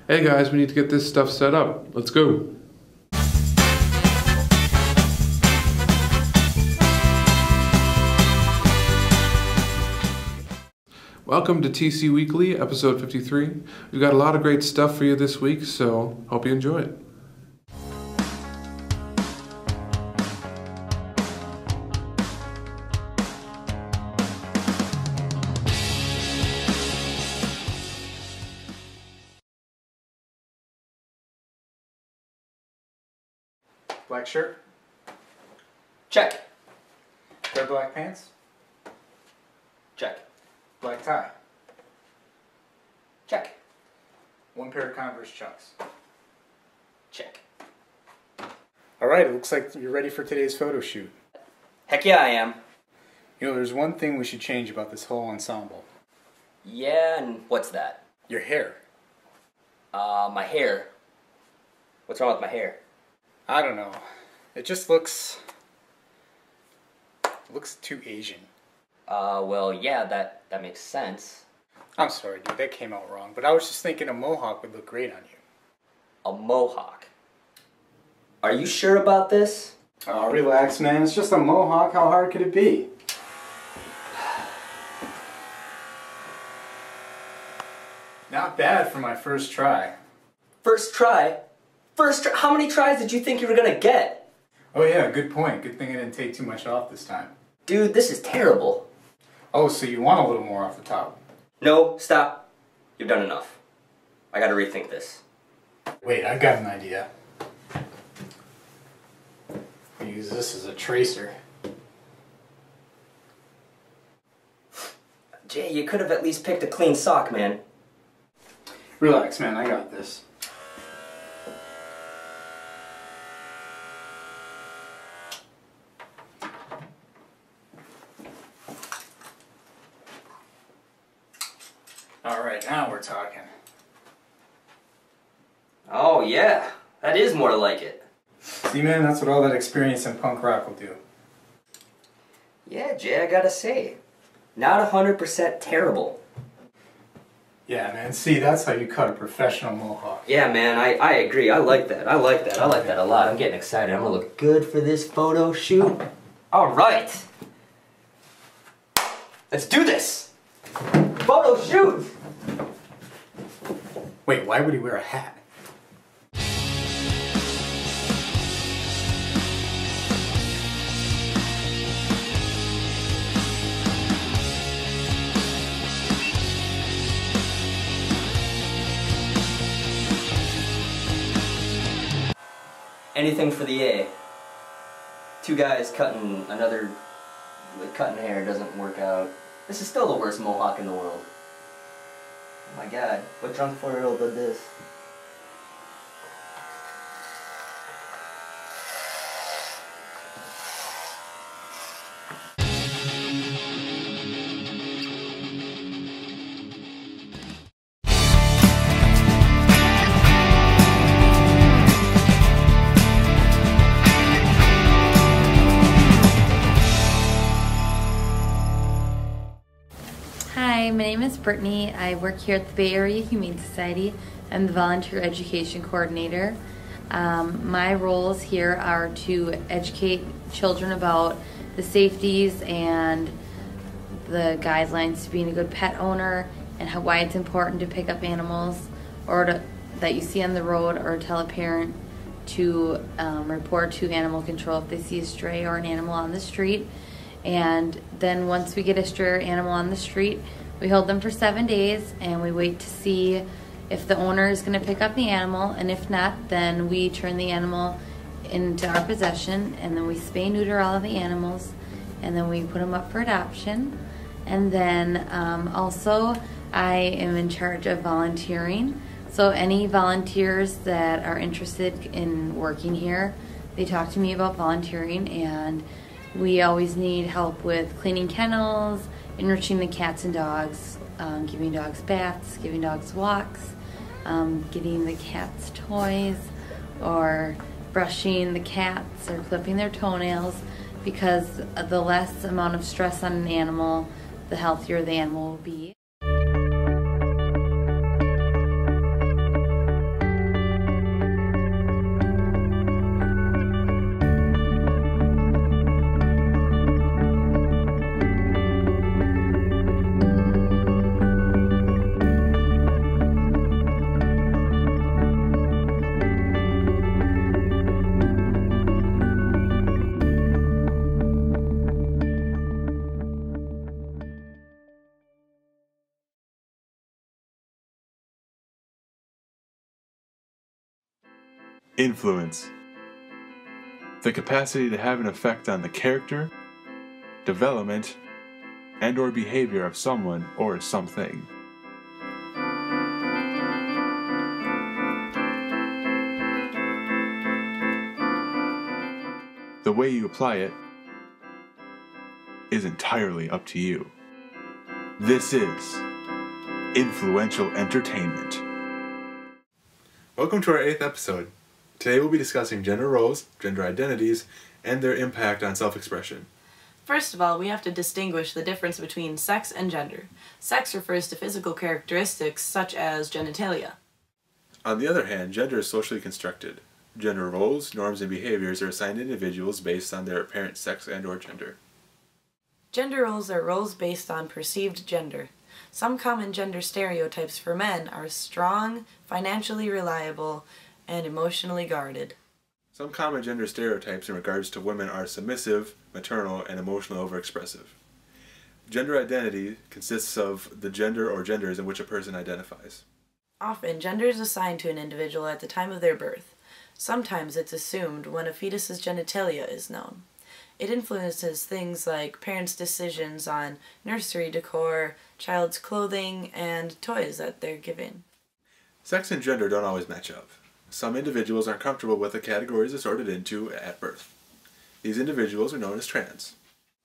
Hey guys, we need to get this stuff set up. Let's go. Welcome to TC Weekly, episode 53. We've got a lot of great stuff for you this week, so hope you enjoy it. Black shirt? Check. Pair of black pants? Check. Black tie? Check. One pair of Converse Chucks? Check. Alright, it looks like you're ready for today's photo shoot. Heck yeah, I am. You know, there's one thing we should change about this whole ensemble. Yeah, and what's that? Your hair. My hair. What's wrong with my hair? I don't know. It just looks too Asian. Well, yeah, that makes sense. I'm sorry, dude, that came out wrong. But I was just thinking a mohawk would look great on you. A mohawk. Are you sure about this? Oh, relax, man. It's just a mohawk. How hard could it be? Not bad for my first try. First try? How many tries did you think you were gonna get? Oh yeah, good point. Good thing I didn't take too much off this time. Dude, this is terrible. Oh, so you want a little more off the top? No, stop. You've done enough. I gotta rethink this. Wait, I've got an idea. I'll use this as a tracer. Jay, you could have at least picked a clean sock, man. Relax, man. I got this. Alright, now we're talking. Oh yeah, that is more like it. See, man, that's what all that experience in punk rock will do. Yeah, Jay, I gotta say, not 100% terrible. Yeah, man, see, that's how you cut a professional mohawk. Yeah, man, I agree. I like that. I like that a lot. I'm getting excited. I'm gonna look good for this photo shoot. Alright. Let's do this! Photo shoot! Wait, why would he wear a hat? Anything for the A. Two guys cutting hair doesn't work out. This is still the worst mohawk in the world. Oh my god, what drunk 4-year-old did this? Hi, my name is Brittany. I work here at the Bay Area Humane Society. I'm the Volunteer Education Coordinator. My roles here are to educate children about the safeties and the guidelines to being a good pet owner and why it's important to pick up animals that you see on the road, or tell a parent to report to animal control if they see a stray or an animal on the street. And then once we get a stray or animal on the street, we hold them for 7 days and we wait to see if the owner is going to pick up the animal, and if not, then we turn the animal into our possession, and then we spay neuter all of the animals, and then we put them up for adoption. And then also I am in charge of volunteering. So any volunteers that are interested in working here, they talk to me about volunteering, and we always need help with cleaning kennels, enriching the cats and dogs, giving dogs baths, giving dogs walks, getting the cats toys, or brushing the cats or clipping their toenails, because the less amount of stress on an animal, the healthier the animal will be. Influence. The capacity to have an effect on the character, development, and/or behavior of someone or something. The way you apply it is entirely up to you. This is Influential Entertainment. Welcome to our 8th episode. Today we'll be discussing gender roles, gender identities, and their impact on self-expression. First of all, we have to distinguish the difference between sex and gender. Sex refers to physical characteristics such as genitalia. On the other hand, gender is socially constructed. Gender roles, norms, and behaviors are assigned to individuals based on their apparent sex and/or gender. Gender roles are roles based on perceived gender. Some common gender stereotypes for men are strong, financially reliable, and emotionally guarded. Some common gender stereotypes in regards to women are submissive, maternal, and emotionally overexpressive. Gender identity consists of the gender or genders in which a person identifies. Often, gender is assigned to an individual at the time of their birth. Sometimes it's assumed when a fetus's genitalia is known. It influences things like parents' decisions on nursery decor, child's clothing, and toys that they're given. Sex and gender don't always match up. Some individuals aren't comfortable with the categories assorted into at birth. These individuals are known as trans.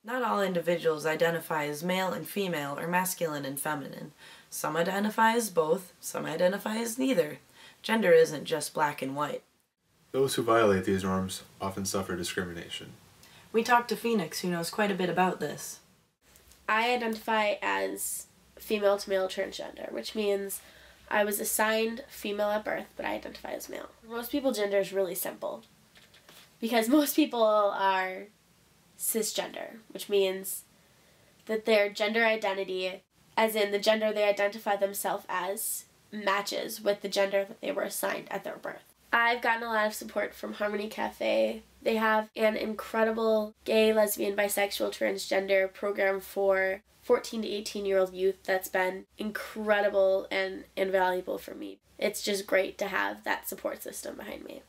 Not all individuals identify as male and female or masculine and feminine. Some identify as both, some identify as neither. Gender isn't just black and white. Those who violate these norms often suffer discrimination. We talked to Phoenix, who knows quite a bit about this. I identify as female to male transgender, which means I was assigned female at birth, but I identify as male. For most people, gender is really simple because most people are cisgender, which means that their gender identity, as in the gender they identify themselves as, matches with the gender that they were assigned at their birth. I've gotten a lot of support from Harmony Cafe. They have an incredible gay, lesbian, bisexual, transgender program for 14 to 18-year-old youth that's been incredible and invaluable for me. It's just great to have that support system behind me.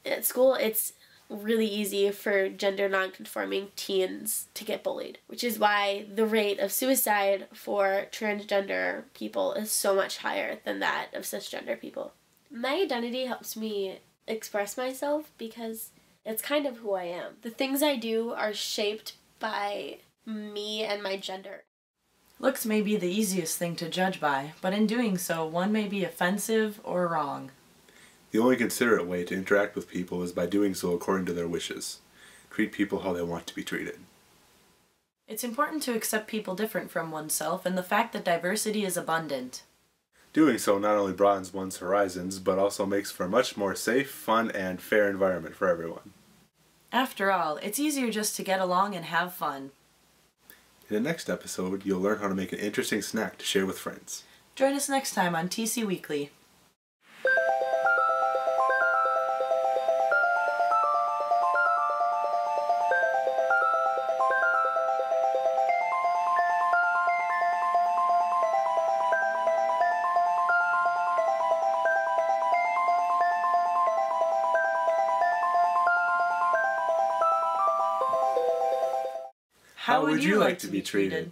At school, it's really easy for gender nonconforming teens to get bullied, which is why the rate of suicide for transgender people is so much higher than that of cisgender people. My identity helps me express myself because it's kind of who I am. The things I do are shaped by me and my gender. Looks may be the easiest thing to judge by, but in doing so, one may be offensive or wrong. The only considerate way to interact with people is by doing so according to their wishes. Treat people how they want to be treated. It's important to accept people different from oneself and the fact that diversity is abundant. Doing so not only broadens one's horizons, but also makes for a much more safe, fun, and fair environment for everyone. After all, it's easier just to get along and have fun. In the next episode, you'll learn how to make an interesting snack to share with friends. Join us next time on TC Weekly. How would you like to be treated?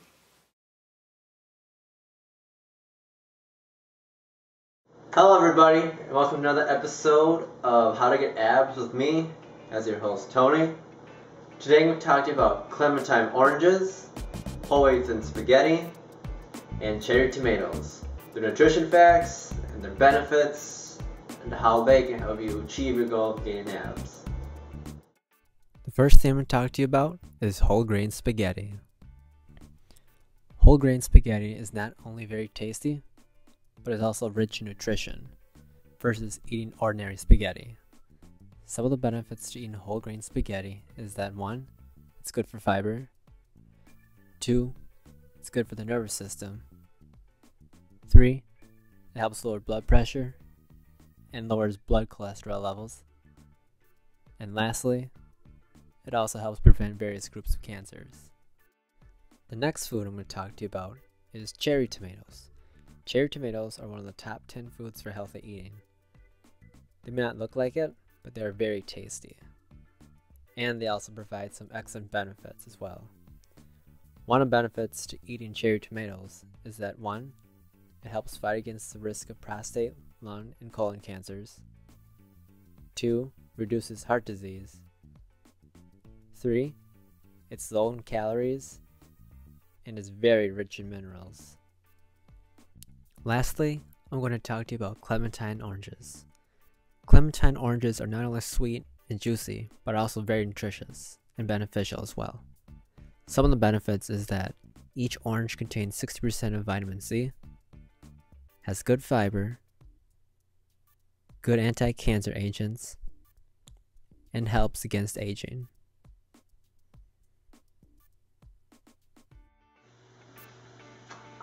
Hello everybody, and welcome to another episode of How to Get Abs with me, as your host Tony. Today I'm going to talk to you about clementine oranges, whole wheats and spaghetti, and cherry tomatoes. Their nutrition facts, and their benefits, and how they can help you achieve your goal of gaining abs. The first thing I'm going to talk to you about is whole grain spaghetti. Whole grain spaghetti is not only very tasty, but is also rich in nutrition versus eating ordinary spaghetti. Some of the benefits to eating whole grain spaghetti is that 1, it's good for fiber, 2, it's good for the nervous system, 3, it helps lower blood pressure and lowers blood cholesterol levels, and lastly, it also helps prevent various groups of cancers. The next food I'm going to talk to you about is cherry tomatoes. Cherry tomatoes are one of the top 10 foods for healthy eating. They may not look like it, but they are very tasty. And they also provide some excellent benefits as well. One of the benefits to eating cherry tomatoes is that 1, it helps fight against the risk of prostate, lung, and colon cancers. 2, reduces heart disease. 3, it's low in calories and is very rich in minerals. Lastly, I'm going to talk to you about clementine oranges. Clementine oranges are not only sweet and juicy, but also very nutritious and beneficial as well. Some of the benefits is that each orange contains 60% of vitamin C, has good fiber, good anti-cancer agents, and helps against aging.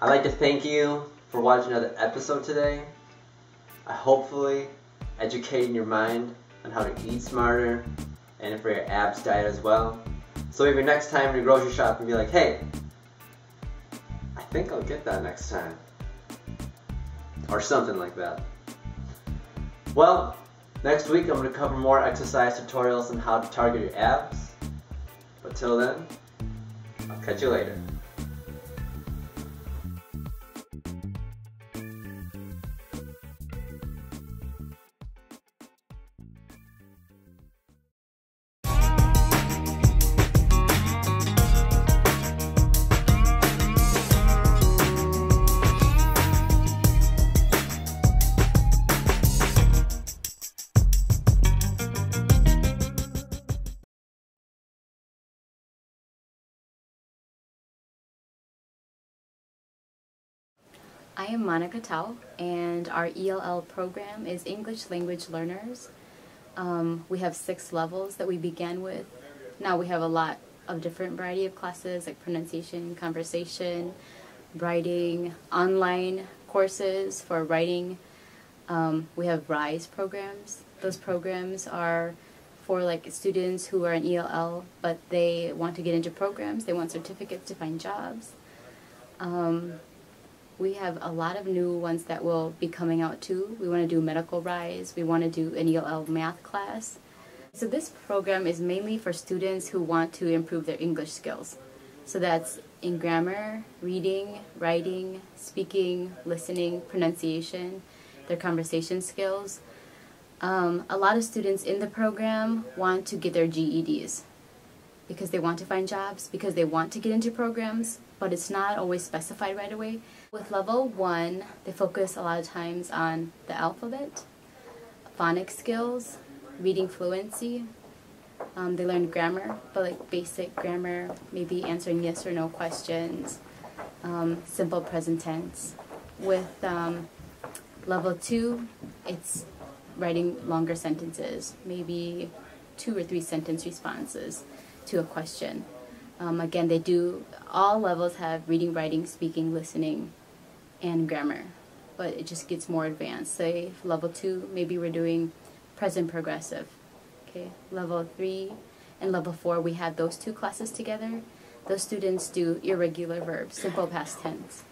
I'd like to thank you for watching another episode today. I hopefully educating your mind on how to eat smarter and for your abs diet as well. So maybe next time you grocery shop and be like, hey, I think I'll get that next time. Or something like that. Well, next week I'm going to cover more exercise tutorials on how to target your abs. But till then, I'll catch you later. I am Monica Tao, and our ELL program is English Language Learners. We have 6 levels that we began with. Now we have a lot of different variety of classes like pronunciation, conversation, writing, online courses for writing. We have RISE programs. Those programs are for like students who are in ELL, but they want to get into programs. They want certificates to find jobs. We have a lot of new ones that will be coming out too. We want to do medical RISE. We want to do an ELL math class. So this program is mainly for students who want to improve their English skills. So that's in grammar, reading, writing, speaking, listening, pronunciation, their conversation skills. A lot of students in the program want to get their GEDs because they want to find jobs, because they want to get into programs, but it's not always specified right away. With level 1, they focus a lot of times on the alphabet, phonics skills, reading fluency. They learn grammar, but like basic grammar, maybe answering yes or no questions, simple present tense. With level 2, it's writing longer sentences, maybe 2 or 3 sentence responses to a question. Again, they do, all levels have reading, writing, speaking, listening, and grammar, but it just gets more advanced. Say level 2, maybe we're doing present progressive. Okay, level 3 and level 4, we have those 2 classes together. Those students do irregular verbs, simple past tense.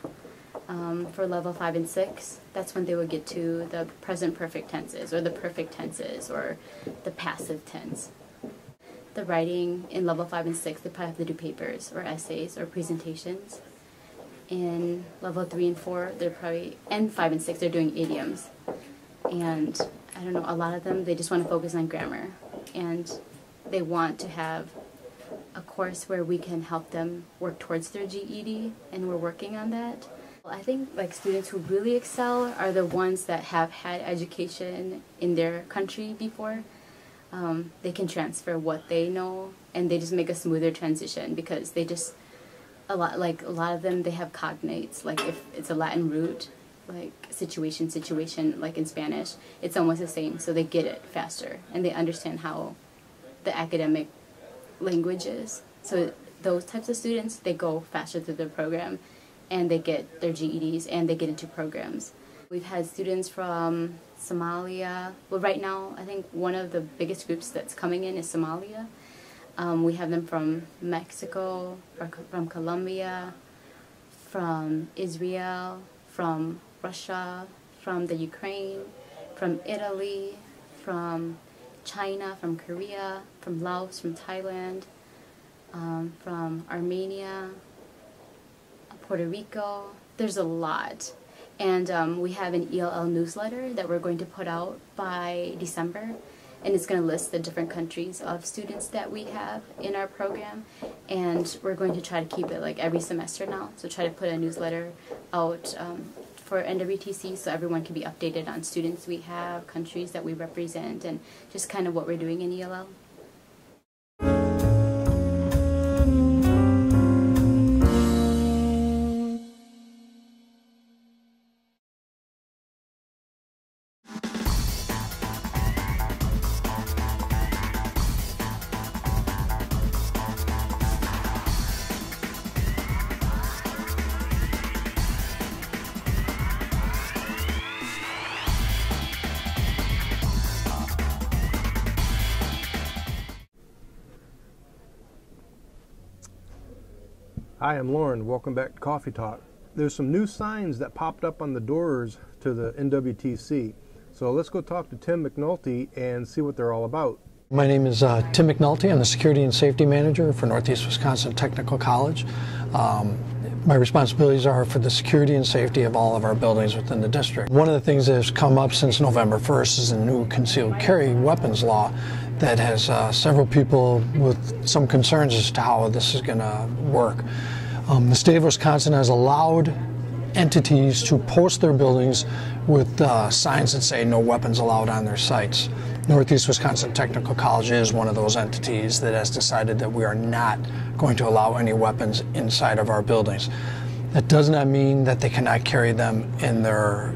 For level 5 and 6, that's when they would get to the present perfect tenses, or the perfect tenses, or the passive tense. the writing in level 5 and 6, they probably have to do papers or essays or presentations. In level 3 and 4, they're probably, and 5 and 6, they're doing idioms. And I don't know, a lot of them, they just want to focus on grammar. And they want to have a course where we can help them work towards their GED, and we're working on that. I think like students who really excel are the ones that have had education in their country before. They can transfer what they know, and they just make a smoother transition because they just, a lot of them, they have cognates, like if it's a Latin root, like situation, like in Spanish, it's almost the same, so they get it faster, and they understand how the academic language is. So those types of students, they go faster through the program, and they get their GEDs, and they get into programs. We've had students from Somalia. Well, right now, I think one of the biggest groups that's coming in is Somalia. We have them from Mexico, or from Colombia, from Israel, from Russia, from the Ukraine, from Italy, from China, from Korea, from Laos, from Thailand, from Armenia, Puerto Rico. There's a lot. And we have an ELL newsletter that we're going to put out by December, and it's going to list the different countries of students that we have in our program, and we're going to try to keep it like every semester now, so try to put a newsletter out for NWTC so everyone can be updated on students we have, countries that we represent, and just kind of what we're doing in ELL. Hi, I'm Lauren. Welcome back to Coffee Talk. There's some new signs that popped up on the doors to the NWTC. So let's go talk to Tim McNulty and see what they're all about. My name is Tim McNulty. I'm the Security and Safety Manager for Northeast Wisconsin Technical College. My responsibilities are for the security and safety of all of our buildings within the district. One of the things that has come up since November 1st is a new concealed carry weapons law that has several people with some concerns as to how this is going to work. The state of Wisconsin has allowed entities to post their buildings with signs that say no weapons allowed on their sites. Northeast Wisconsin Technical College is one of those entities that has decided that we are not going to allow any weapons inside of our buildings. That does not mean that they cannot carry them in their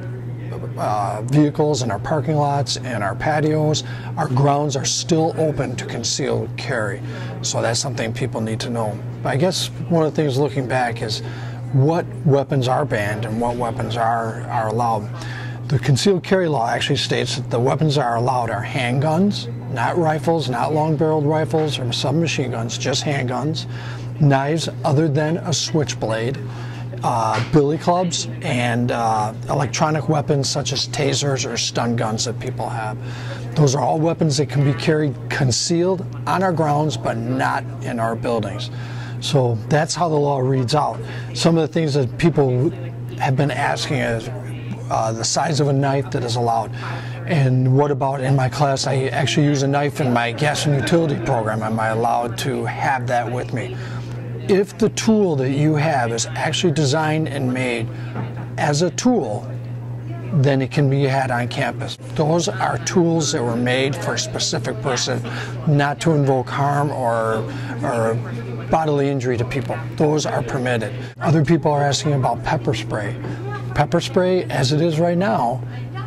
vehicles, in our parking lots, and our patios. Our grounds are still open to concealed carry. So that's something people need to know. But I guess one of the things looking back is what weapons are banned and what weapons are allowed. The concealed carry law actually states that the weapons that are allowed are handguns, not rifles, not long-barreled rifles or submachine guns, just handguns, knives other than a switchblade, billy clubs, and electronic weapons such as tasers or stun guns that people have. Those are all weapons that can be carried concealed on our grounds but not in our buildings. So that's how the law reads out. Some of the things that people have been asking is the size of a knife that is allowed. And what about in my class, I actually use a knife in my gas and utility program. Am I allowed to have that with me? If the tool that you have is actually designed and made as a tool, then it can be had on campus. Those are tools that were made for a specific person, not to invoke harm or bodily injury to people. Those are permitted. Other people are asking about pepper spray. Pepper spray, as it is right now,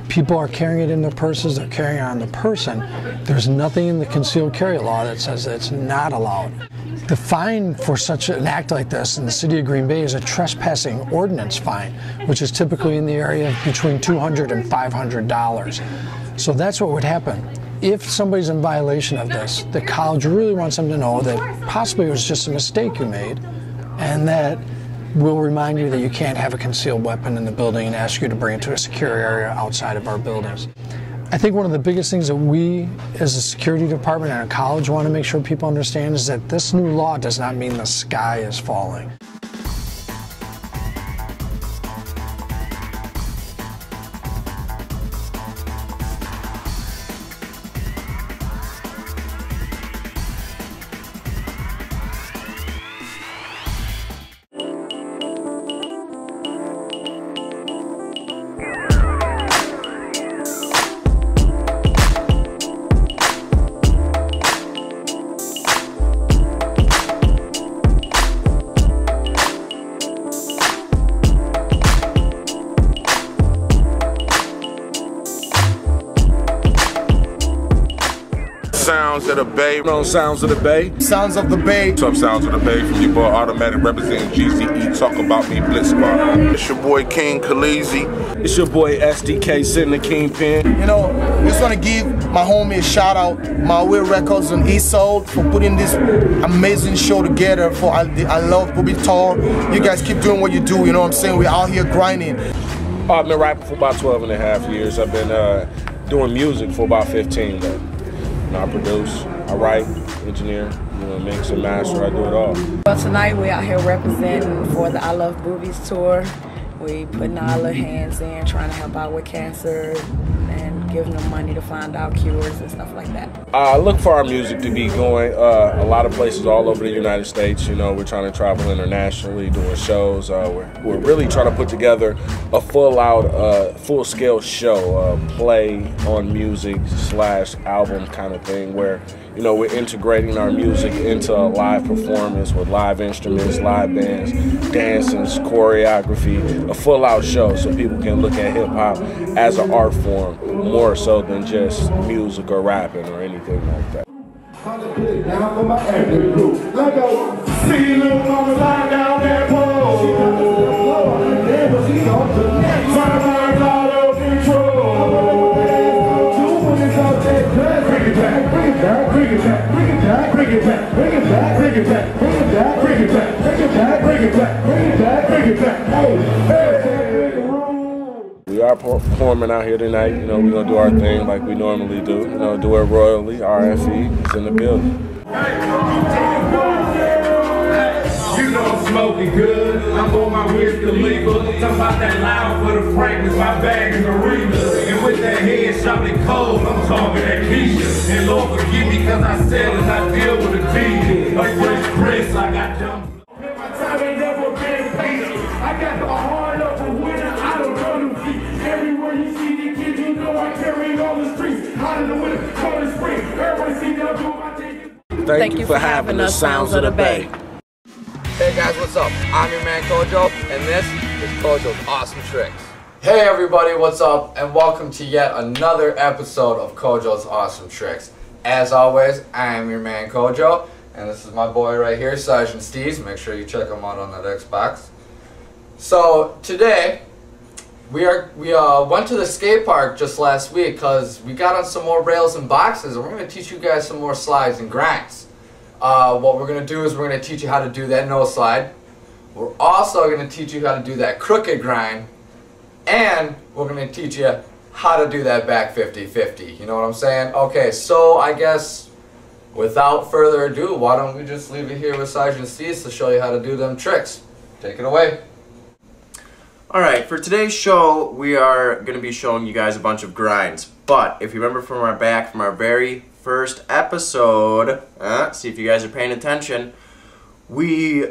people are carrying it in their purses, they're carrying it on the person. There's nothing in the concealed carry law that says that it's not allowed. The fine for such an act like this in the city of Green Bay is a trespassing ordinance fine, which is typically in the area of between $200 and $500. So that's what would happen. If somebody's in violation of this, the college really wants them to know that possibly it was just a mistake you made, and that we'll remind you that you can't have a concealed weapon in the building and ask you to bring it to a secure area outside of our buildings. I think one of the biggest things that we as a security department and a college want to make sure people understand is that this new law does not mean the sky is falling. Sounds of the Bay. Sounds of the Bay. Sounds of the Bay. What's up, Sounds of the Bay? From your boy Automatic representing GCE. Talk about me, Blitz Spot. It's your boy King Khaleesi. It's your boy SDK sitting the Kingpin. You know, just want to give my homie a shout out, My Will Records on East Soul, for putting this amazing show together. For I love Booby Tall. You guys keep doing what you do, you know what I'm saying? We're out here grinding. I've been rapping for about 12.5 years. I've been doing music for about 15 though. I produce, I write, engineer, mix and master, I do it all. Well, tonight we're out here representing for the I Love Boobies tour. We putting our little hands in, trying to help out with cancer and giving them money to find out cures and stuff like that. I look for our music to be going a lot of places all over the United States. We're trying to travel internationally, doing shows. We're really trying to put together a full-scale show, play on music / album kind of thing, where we're integrating our music into a live performance with live instruments, live bands, dances, choreography, a full-out show, so people can look at hip-hop as an art form more so than just music or rapping or anything like that. Down for my acting crew. Let go. See little mama lying down that pole. She got the floor. Never she on the next. My mind's out of control. Two women's out there. Bring it back. Bring it back. Bring it back. Bring it back. Bring it back. Bring it back. Bring it back. Bring it back. Bring it back. Bring it back. Bring it back. Bring it back. Bring it back. Hey. We are performing out here tonight. We're going to do our thing like we normally do. Do it royally. RFE is in the building. I'm smoking good. I'm on my whiskey legal. Talking about that loud for the fragrance. My bag is arena. And with that head shopping cold, I'm talking that Keisha. And Lord forgive me because I sell and I deal with a team. A fresh press, I got jumped. My time ain't never been patient. I got the heart of a winner. I don't know them feet. Everywhere you see the kids, you know I carry all the streets. Hot in the winter, cold in spring. Everybody see them do my tickets. Thank you for having us, Sounds of the Bay. Hey guys, what's up? I'm your man Kojo, and this is Kojo's Awesome Tricks. Hey everybody, what's up? And welcome to yet another episode of Kojo's Awesome Tricks. As always, I am your man Kojo, and this is my boy right here, Sergeant Steez. Make sure you check him out on that Xbox. So today, we went to the skate park just last week because we got on some more rails and boxes, and we're going to teach you guys some more slides and grinds. What we're going to do is we're going to teach you how to do that no slide. We're also going to teach you how to do that crooked grind. And we're going to teach you how to do that back 50-50. You know what I'm saying? Okay, so I guess without further ado, why don't we just leave it here with Sergeant Steez to show you how to do them tricks. Take it away. Alright, for today's show, we are going to be showing you guys a bunch of grinds. But if you remember from our very first episode, see if you guys are paying attention, we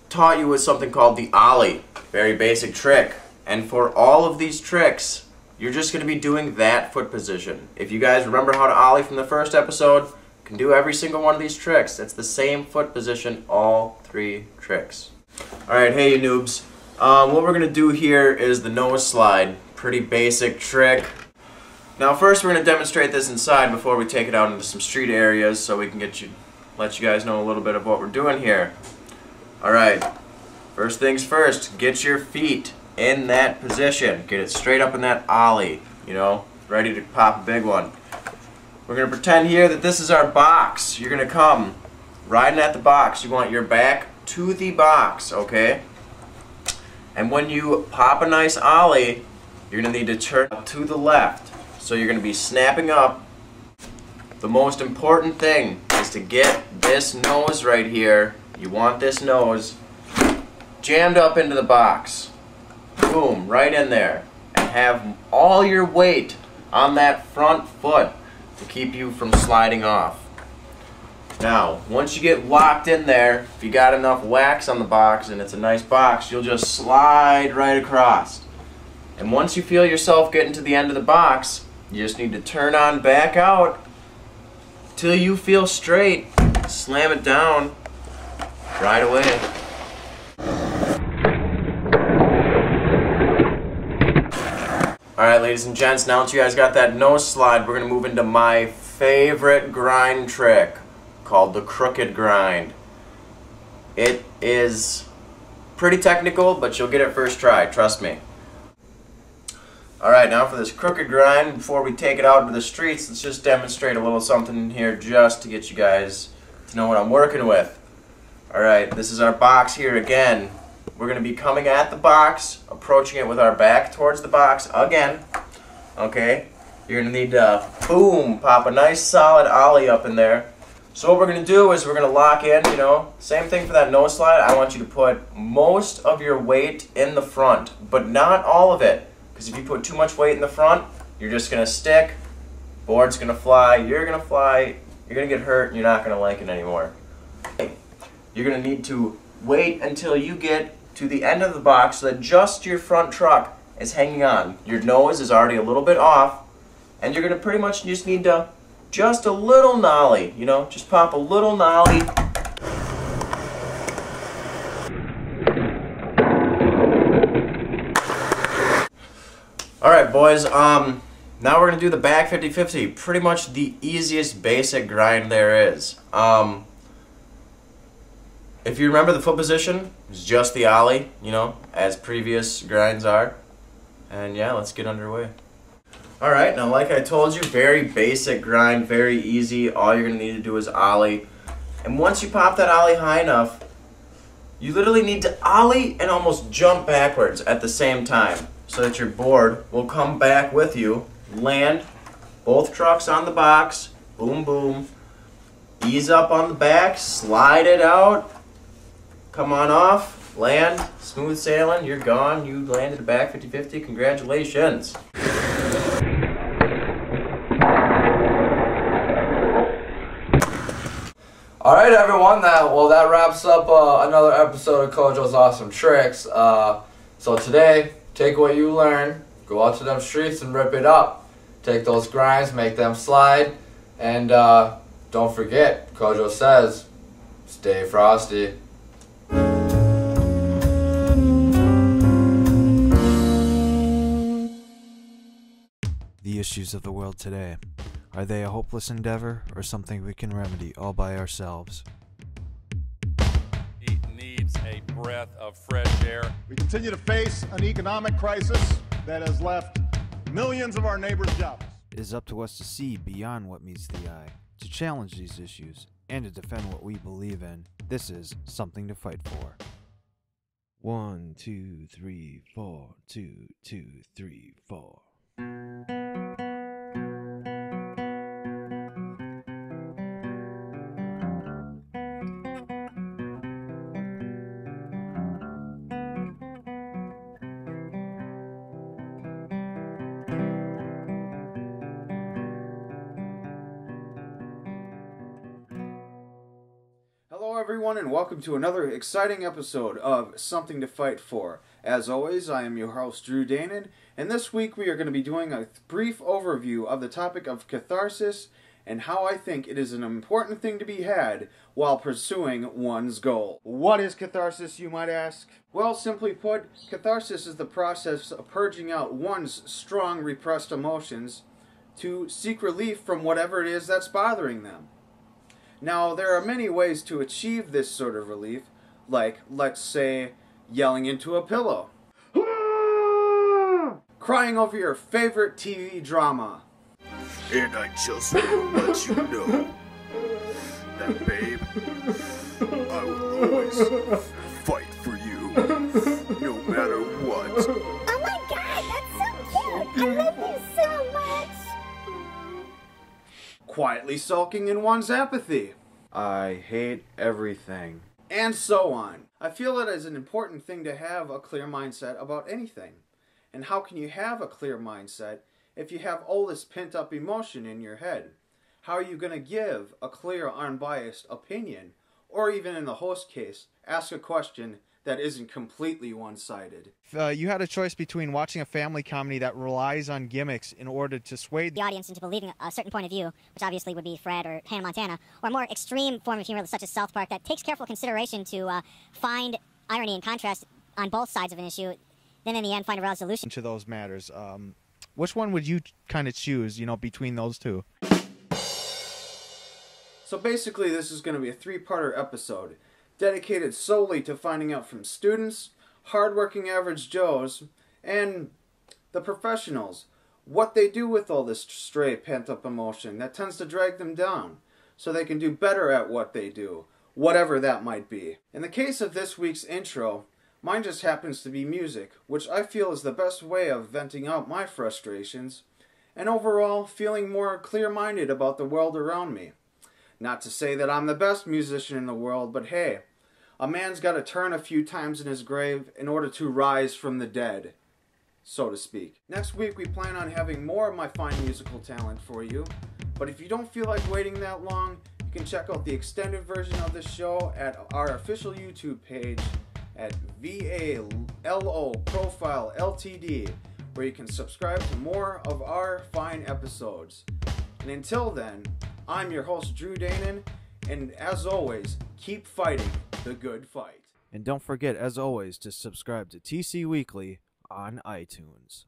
taught you with something called the ollie. Very basic trick. And for all of these tricks, you're just going to be doing that foot position. If you guys remember how to ollie from the first episode, you can do every single one of these tricks. It's the same foot position, all 3 tricks. Alright, hey you noobs. What we're going to do here is the nose slide. Pretty basic trick. Now first we're going to demonstrate this inside before we take it out into some street areas so we can let you guys know a little bit of what we're doing here. Alright, first things first, get your feet in that position. Get it straight up in that ollie, ready to pop a big one. We're going to pretend here that this is our box. You're going to come riding at the box. You want your back to the box, okay? And when you pop a nice ollie, you're going to need to turn to the left. So you're going to be snapping up. The most important thing is to get this nose right here. You want this nose jammed up into the box. Boom, right in there. And have all your weight on that front foot to keep you from sliding off. Now, once you get locked in there, if you got enough wax on the box and it's a nice box, you'll just slide right across. And once you feel yourself getting to the end of the box, you just need to turn on back out till you feel straight. Slam it down right away. Alright, ladies and gents, now that you guys got that nose slide, we're going to move into my favorite grind trick called the crooked grind. It is pretty technical, but you'll get it first try, trust me. Alright, now for this crooked grind, before we take it out into the streets, let's just demonstrate a little something in here just to get you guys to know what I'm working with. Alright, this is our box here again. We're going to be coming at the box, approaching it with our back towards the box again. Okay, you're going to need to, boom, pop a nice solid ollie up in there. So what we're going to do is we're going to lock in, you know, same thing for that nose slide. I want you to put most of your weight in the front, but not all of it. Because if you put too much weight in the front, you're just going to stick, board's going to fly, you're going to fly, you're going to get hurt, and you're not going to like it anymore. You're going to need to wait until you get to the end of the box so that just your front truck is hanging on. Your nose is already a little bit off, and you're going to pretty much just need to, just a little nollie, you know, just pop a little nollie. Alright boys, now we're going to do the back 50-50, pretty much the easiest basic grind there is. If you remember the foot position, it's just the ollie, you know, as previous grinds are. And yeah, let's get underway. Alright, now like I told you, very basic grind, very easy. All you're going to need to do is ollie. And once you pop that ollie high enough, you literally need to ollie and almost jump backwards at the same time so that your board will come back with you, land, both trucks on the box, boom, boom, ease up on the back, slide it out, come on off, land, smooth sailing, you're gone, you landed the back 50-50, congratulations. Alright everyone, that wraps up another episode of Kojo's Awesome Tricks. So today, take what you learned, go out to them streets and rip it up. Take those grinds, make them slide, and don't forget, Kojo says, stay frosty. The issues of the world today. Are they a hopeless endeavor or something we can remedy all by ourselves? It needs a breath of fresh air. We continue to face an economic crisis that has left millions of our neighbors jobless. It is up to us to see beyond what meets the eye, to challenge these issues, and to defend what we believe in. This is something to fight for. 1, 2, 3, 4. 2, 2, 3, 4. Hello everyone and welcome to another exciting episode of Something to Fight For. As always, I am your host Drew Danon, and this week we are going to be doing a brief overview of the topic of catharsis and how I think it is an important thing to be had while pursuing one's goal. What is catharsis, you might ask? Well, simply put, catharsis is the process of purging out one's strong repressed emotions to seek relief from whatever it is that's bothering them. Now, there are many ways to achieve this sort of relief, like, let's say, yelling into a pillow, crying over your favorite TV drama, And I just want to let you know that, babe, I will always fight for you, no matter what. Oh my god, that's so cute! I love you so much! quietly sulking in one's apathy. I hate everything. And so on. I feel it is an important thing to have a clear mindset about anything. And how can you have a clear mindset if you have all this pent-up emotion in your head? How are you going to give a clear, unbiased opinion? Or even in the host case, ask a question that isn't completely one-sided. You had a choice between watching a family comedy that relies on gimmicks in order to sway the audience into believing a certain point of view, which obviously would be Fred or Hannah Montana, or a more extreme form of humor such as South Park that takes careful consideration to find irony and contrast on both sides of an issue, then in the end find a resolution to those matters. Which one would you kind of choose, between those two? So basically this is going to be a three-parter episode dedicated solely to finding out from students, hardworking average Joes, and the professionals what they do with all this stray pent-up emotion that tends to drag them down so they can do better at what they do, whatever that might be. In the case of this week's intro, mine just happens to be music, which I feel is the best way of venting out my frustrations, and overall feeling more clear-minded about the world around me. Not to say that I'm the best musician in the world, but hey, a man's got to turn a few times in his grave in order to rise from the dead, so to speak. Next week we plan on having more of my fine musical talent for you, but if you don't feel like waiting that long, you can check out the extended version of this show at our official YouTube page at VALO Profile LTD, where you can subscribe to more of our fine episodes. And until then, I'm your host, Drew Danon, and as always, keep fighting the good fight. And don't forget, as always, to subscribe to TC Weekly on iTunes.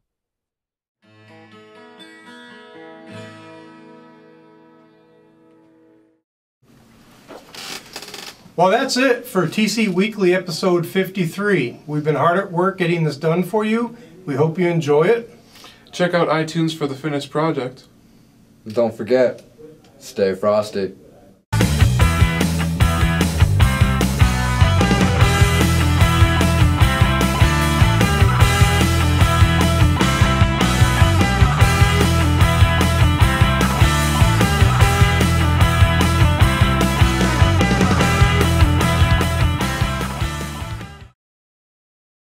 Well, that's it for TC Weekly episode 53. We've been hard at work getting this done for you. We hope you enjoy it. Check out iTunes for the finished project. Don't forget, stay frosty.